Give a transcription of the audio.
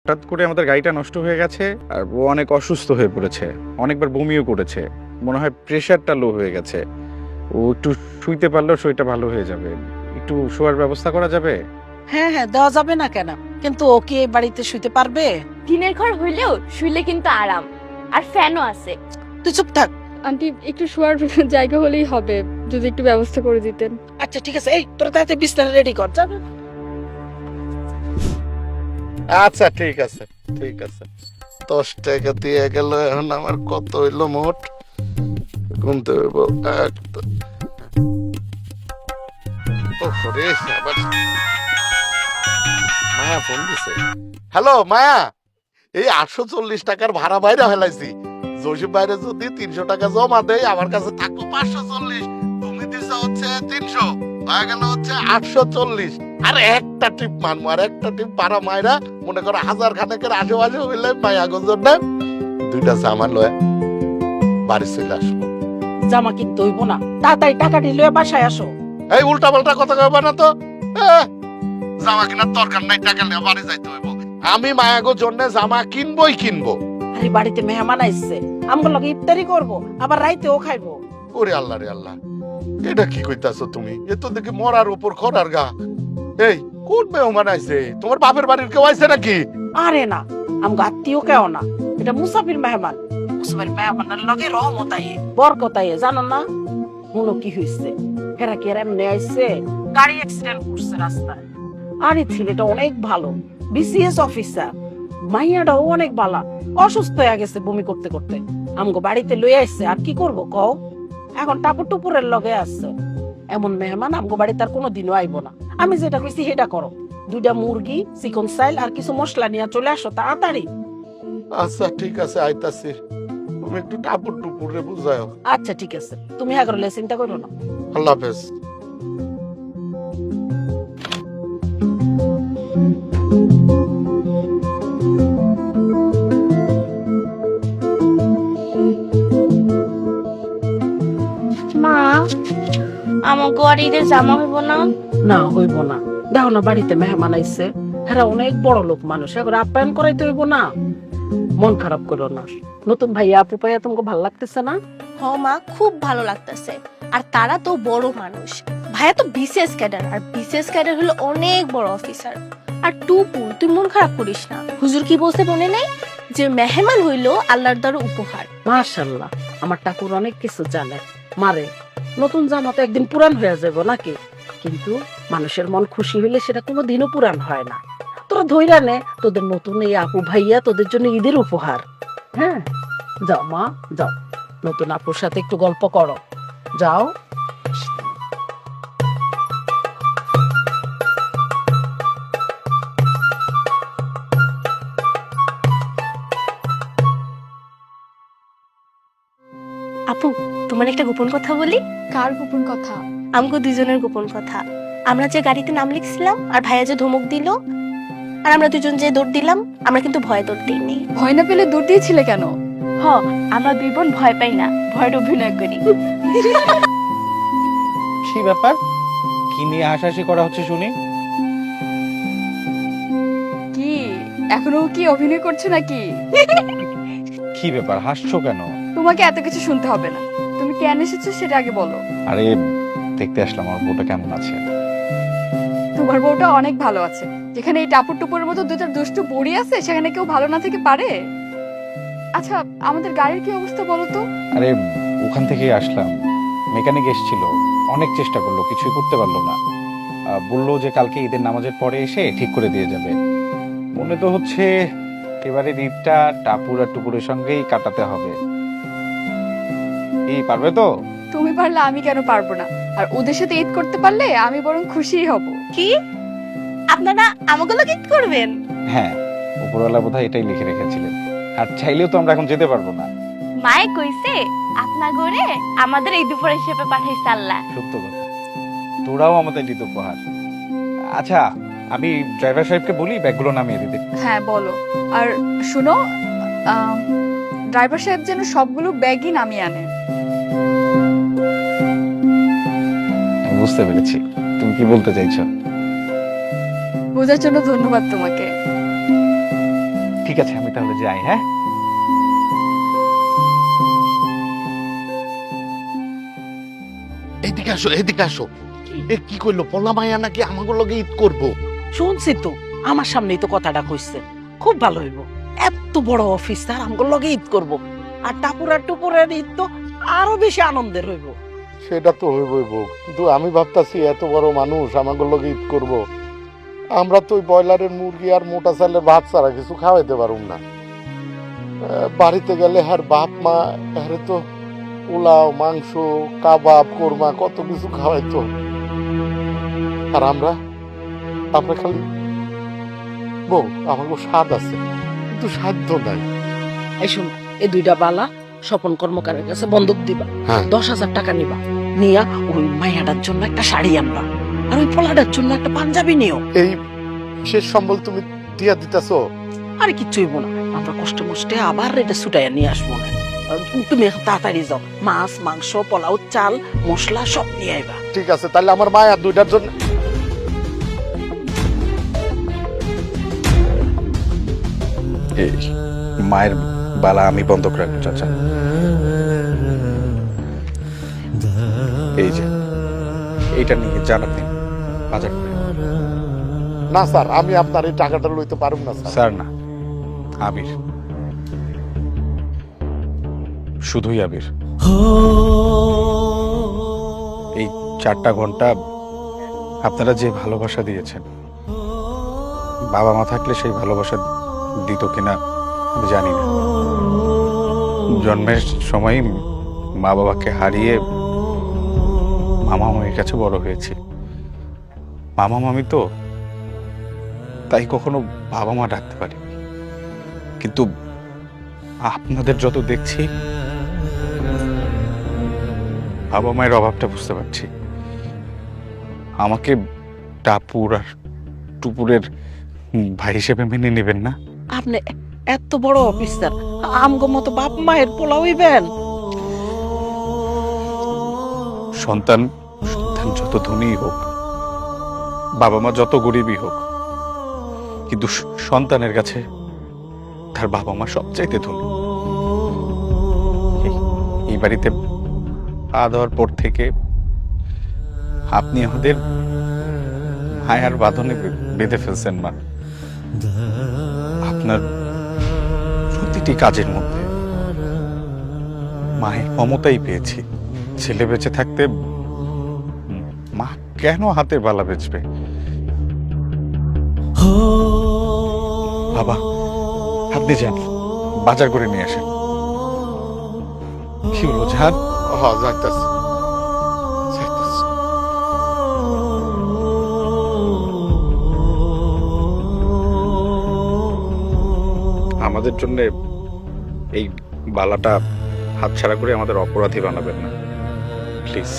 হঠাৎ করে আমাদের গাড়িটা নষ্ট হয়ে গেছে আর ও অনেক অসুস্থ হয়ে পড়েছে, অনেকবার বমিও করেছে, মনে হয় প্রেশারটা লো হয়ে গেছে। ও একটু শুইতে পারলেও শরীরটা ভালো হয়ে যাবে। একটু শোয়ার ব্যবস্থা করা যাবে? হ্যাঁ হ্যাঁ, দেওয়া যাবে না কেন? কিন্তু ও কি এই বাড়িতে শুইতে পারবে? টিনের ঘর হইলেও শুইলে কিন্তু আরাম, আর ফ্যানও আছে। তুই চুপ থাক। আন্টি একটু শোয়ার জায়গা হলেই হবে, যদি একটু ব্যবস্থা করে দিতেন। আচ্ছা ঠিক আছে, এই তোরা তাড়াতাড়ি বিছানা রেডি কর, যা। আচ্ছা ঠিক আছে ঠিক আছে। 10 টাকা দিয়ে গেল, এখন আমার কত হইলো মোট? গুনতে হইব। মায়া ফোন দিছে। হ্যালো মায়া, এই 840 টাকার ভাড়া বাইরে ফেলাইছি। জসিম বাইরে যদি 300 টাকা জমা দেয়, আমার কাছে থাকবো 540। তুমি দিছো হচ্ছে 300, হয়ে গেল হচ্ছে 840। আর একটা টিপ মারবো, আর একটা টিপ পাড়া মায়েরা মনে করো 1000 খানেকের আশেপাশে হইলে মায়া গঞ্জন না 2টা জামা লয়ে বাড়ি চলে আসবো। জামা কিনতে হইব না, তাড়াতাড়ি টাকাটি লয়ে বাসায় আসো। এই উল্টা পাল্টা কথা কইবা না তো। জামা কেনার দরকার নাই, টাকা নিয়ে বাড়ি যাইতে হইব। আমি মায়াগোর জন্য জামা কিনবই কিনবো। আরে বাড়িতে মেহমান আইছে, আমগো লগে ইফতারি করব, আবার রাইতেও খাইবো। ওরে আল্লাহ রে আল্লাহ, এটা কি কইতাছো তুমি? এ তো দেখি মরার উপর খরার গা। এই কোন মেহমান আইছে? তোমার বাপের বাড়ির কেউ আইছে নাকি? আরে না, আমগো আত্মীয় কেউ না, এটা মুসাফির মেহমান। মুসাফির মেহমানের লগে রহমত আইয়ে, বরকত আইয়ে, জানো না? শুনো কি হইছে, এরা কি এর এমনি আইছে? গাড়ি অ্যাক্সিডেন্ট করছে রাস্তায়। আরে ছেলেটা অনেক ভালো, বিসিএস অফিসার। মাইয়াটাও অনেক ভালো, অসুস্থ হয়ে গেছে বমি করতে করতে। আমগো বাড়িতে লই আইছে, আর কি করব কও? এখন টাপুর টুপুরের লগে আছে। এমন মেহমান আমগো বাড়িতে আর কোনোদিনও আইবো না। আমি যেটা কইছি সেটা করো। 2টা মুরগি, চিকন চাইল আর কিছু মশলা নিয়ে চলে আসো তাড়াতাড়ি। আচ্ছা ঠিক আছে, আইতাছি। তুমি একটু টাপুর টুপুরে বুঝাও। আচ্ছা ঠিক আছে, তুমি হ্যাঁ করলে চিন্তা করো না। আল্লাহ হাফেজ। মা, আমাকে আর ঈদের জামা হইব না? না হইব না, দেখো না বাড়িতে মেহমান আইছে, হ্যাঁ অনেক বড় লোক মানুষ, এখন আপ্যায়ন করাইতে হইব না। মন খারাপ করো না, নতুন ভাইয়া আপু পাইয়া তোমাকে ভালো লাগতেছে না? হ মা, খুব ভালো লাগতেছে। আর তারা তো বড় মানুষ। ভাইয়া তো বিসিএস ক্যাডার, আর বিসিএস ক্যাডার হলো অনেক বড় অফিসার। আর টুপু, তুই মন খারাপ করিস না। হুজুর কি বলছে মনে নেই, যে মেহমান হইলো আল্লাহর দ্বারা উপহার। মাশাআল্লাহ, আমার ঠাকুর অনেক কিছু জানে। মারে, নতুন জামা তো একদিন পুরান হয়ে যাবো নাকি, কিন্তু মানুষের মন খুশি হইলে সেটা কোনোদিনও পুরান হয় না। তোরা ধইরা নে, তোদের নতুন এই আপু ভাইয়া তোদের জন্য ঈদের উপহার। হ্যাঁ যাও মা, যাও, নতুন আপুর সাথে একটু গল্প করো, যাও। আপু, তোমার একটা গোপন কথা বলি। কার গোপন কথা? আমগো দুজনের গোপন কথা। আমরা যে গাড়িতে নাম লিখছিলাম আর ভাইয়া যে ধমক দিল, আর আমরা দুজন যে দৌড় দিলাম, আমরা কিন্তু ভয়ে দৌড় দিইনি। ভয় না পেলে দৌড় দিয়েছিলে কেন? হ, আমরা 2 বোন ভয় পাই না, ভয়ের অভিনয় করি। কি ব্যাপার, কি নিয়ে হাসাহাসি করা হচ্ছে শুনি? কি এখনো কি অভিনয় করছো নাকি? কি ব্যাপার, হাসছো কেন? তোমাকে এত কিছু শুনতে হবে না, তুমি কেন এসেছো সেটা আগে বলো। আরে দেখতে আসলাম আমার বউটা কেমন আছে। তোমার বউটা অনেক ভালো আছে। যেখানে এই টাপুর টুপুরের মতো 2টা দুষ্টু বুড়ি আছে, সেখানে কেউ ভালো না থেকে পারে? আচ্ছা, আমাদের গাড়ির কি অবস্থা বলো তো? আরে ওখান থেকেই আসলাম, মেকানিক এসেছিল, অনেক চেষ্টা করলো, কিছুই করতে পারলো না। বললো যে কালকে ঈদের নামাজের পরে এসে ঠিক করে দিয়ে যাবে। মনে তো হচ্ছে এবারে ঈদটা টাপুর আর টুপুরের সঙ্গেই কাটাতে হবে। এই পারবে তো? তুমি পারলে আমি কেন পারবো না? আর ওদের সাথে ঈদ করতে পারলে আমি বরং খুশিই হব। কি, আপনারা আমাকে ঈদ করবেন? হ্যাঁ, উপরওয়ালা বোধহয় এটাই লিখে রেখেছিলেন। আর চাইলেও তো আমরা এখন যেতে পারবো না। মায়ে কইছে আপনা করে আমাদের এই দুপুর হিসেবে পাঠাইছে আল্লাহ। সত্য কথা, তোরাও আমাদের ঈদ উপহার। আচ্ছা, আমি ড্রাইভার সাহেবকে বলি ব্যাগগুলো নামিয়ে দিতে। হ্যাঁ বলো। আর শুনো, ড্রাইভার সাহেব যেন সবগুলো ব্যাগই নামিয়ে আনে। আমি বুঝতে পেরেছি তুমি কি বলতে চাইছো। বোঝার জন্য ধন্যবাদ তোমাকে। ঠিক আছে, আমি তাহলে যাই। হ্যাঁ, এদিকে আসো, এদিকে আসো। এ কি করলো, পলা মায়া নাকি আমাকে লগে ঈদ করবো? শুনছি তো, আমার সামনেই তো কথাটা কইছে। খুব ভালো হইব, এত বড় অফিসার আমগোর লগে ঈদ করব, আর টাপুরা টুপুরের ঈদ তো আরো বেশি আনন্দের হইব। সেটা তো হইবই বউ, কিন্তু আমি ভাবতাছি এত বড় মানুষ আমাকে লগে ঈদ করব, আমরা তো ওই ব্রয়লারের মুরগি আর মোটা চালের ভাত ছাড়া কিছু খাওয়াইতে পারুম না। বাড়িতে গেলে আর বাপ মা আরে তো পোলাও, মাংস, কাবাব, কোরমা কত কিছু খাওয়াইতো, আর আমরা আমরা খালি বউ আমার স্বাদ আছে কিন্তু সাধ্য নাই। এই শুন, এই দুইটা বালা স্বপন কর্মকারের কাছে বন্ধক দিবা, হ্যাঁ। 10,000 টাকা নিবা, নিয়া ওই মাইয়াটার জন্য একটা শাড়ি আনবা, আর ওই পোলাটার জন্য একটা পাঞ্জাবি নিও। এই শেষ সম্বল তুমি দিয়া দিতেছো? আরে কিচ্ছু হইব না, আমরা কষ্টে মষ্টে আবার এটা ছুটাইয়া নিয়ে আসবো না। তুমি এখন তাড়াতাড়ি যাও, মাছ, মাংস, পোলাও, চাল, মশলা সব নিয়ে আইবা। ঠিক আছে, তাহলে আমার মায়া দুইটার জন্য এই মায়ের বালা আমি বন্ধক রাখবো চাচা। এই যে এইটা নিয়ে যান আপনি বাজার করে। না স্যার, আমি আপনার এই টাকাটা লইতে পারব না স্যার। স্যার না, আবির, শুধুই আবির। এই 4টা ঘন্টা আপনারা যে ভালোবাসা দিয়েছেন, বাবা মা থাকলে সেই ভালোবাসা দিত কিনা আমি জানি না। জন্মের সময় মা বাবাকে হারিয়ে মামা মামির কাছে বড় হয়েছি। মামা মামি তো, তাই কখনো বাবা মা ডাকতে পারি, কিন্তু আপনাদের যত দেখছি বাবা মায়ের অভাবটা বুঝতে পারছি। আমাকে টাপুর আর টুপুরের ভাই হিসেবে মেনে নেবেন না? আপনি এত বড় অফিসার, আমগো মতো বাপ মায়ের পোলা হইবেন? সন্তান সন্তান যত ধনী হোক, বাবা মা যত গরিবই হোক, কিন্তু সন্তানের কাছে তার বাবা মা সবচাইতে ধনী। এই বাড়িতে পা দেওয়ার পর থেকে আপনি আমাদের মায়ার বাঁধনে বেঁধে ফেলছেন মা। আপনার প্রতিটি কাজের মধ্যে মায়ের মমতাই পেয়েছি। ছেলে বেঁচে থাকতে মা কেন হাতের বালা বেচবে? বাবা, আপনি যান, বাজার করে নিয়ে আসেন। কি হলো, যান। হ্যাঁ, যাইতাছি যাইতাছি। আমাদের জন্য এই বালাটা হাতছাড়া করে আমাদের অপরাধী বানাবেন না, প্লিজ।